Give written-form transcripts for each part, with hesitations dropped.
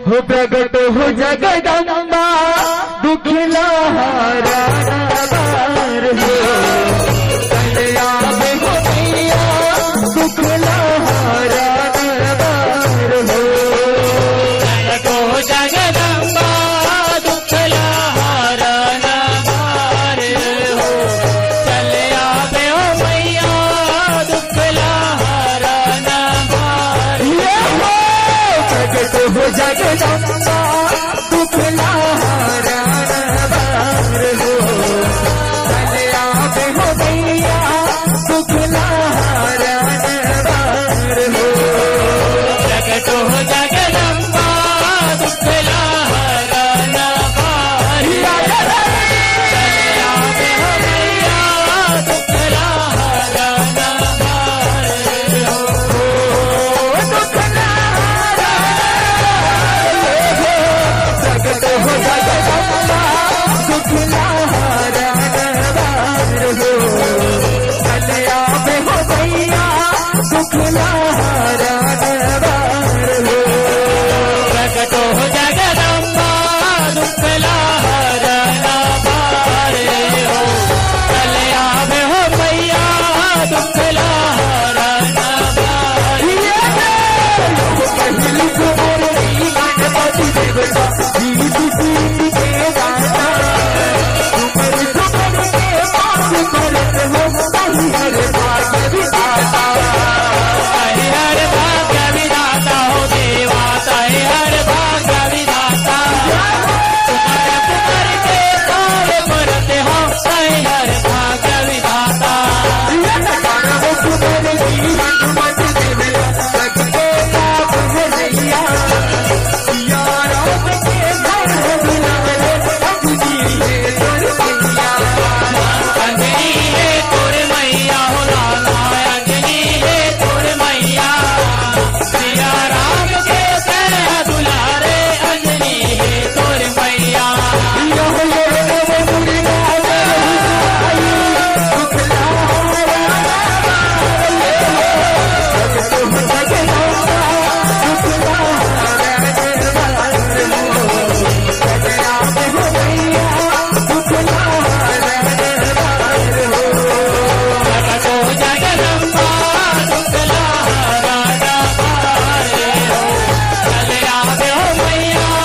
हो प्रगट हो जगदम्बा दुखला हारा बार हो कल्याण हो मैया दुखला हारा बार हो प्रगट हो जगदम्बा दुखला हारा बार हो चले आवे हो मैया दुखला हारा बार प्रगट हो जगदम्बा दुखला हारा बार हो कल्याण हो मैया दुखला हारा बार हो प्रगट हो जगदम्बा दुखला हारा बार चले आवे हो मैया दुखला हारा बार प्रगट हो जगदम्बा दुखला हारा बार हो कल्याण हो मैया दुखला हारा बार हो प्रगट हो जगदम्बा दुखला हारा बार हो चले आवे हो मैया दुखला हारा बार पहली खबर गणपति देवता जीत जीत के दाता तुमर तुमर के पास करत हो कहीं हर भाग्य विधाता हर भाग्य विधाता हो देवा हर भाग्य विधाता तुम्हारे के पार करते हो हर भाग्य विधाता हो तुमर की गणपति देवता सबके लाभ है नैया सिया राम के घर बुलावे अंजनी है दुर्गैया अंजनी है तोर मैया हो लाला अंजनी है तोर मैया सिया राम के सह दुलारे अंजनी है तोर मैया प्रगट हो जगदम्बा दुखला हारा बार हो चले आवे हो मैया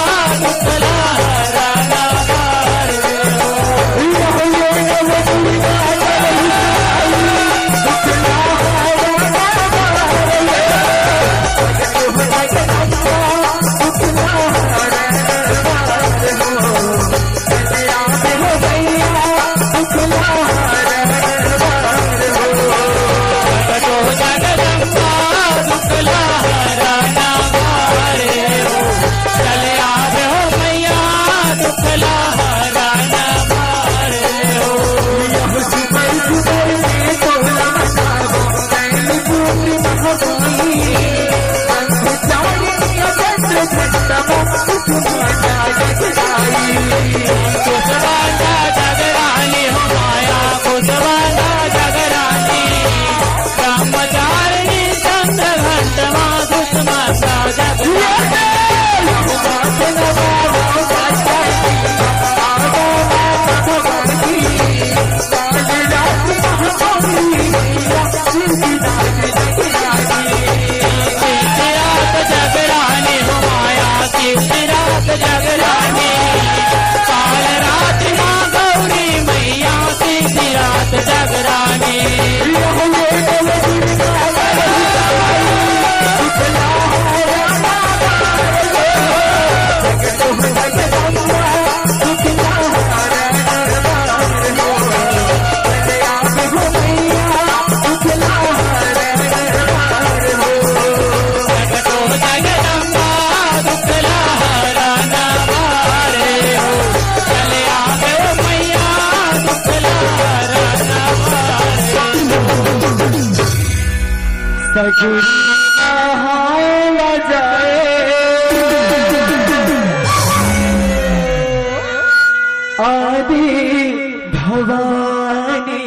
दुखला हारा बार हो प्रगट हो जगदम्बा दुखला हारा बार हो चले आवे हो मैया दुखला हारा बार हो खुशवाना जगरानी हो माया खुशवाना जगरानी ब्रह्मचारिणी चंद्र घंट माधुस माता जगरानी रात जगरानी हो माया की रात जगरानी काल रात माँ गौरी मैया की रात जगरानी प्रगट हो जगदम्बा दुखला हारा बार हो चले आवे हो मैया दुखला हारा बार सगुन नहाए जाए आदि भवानी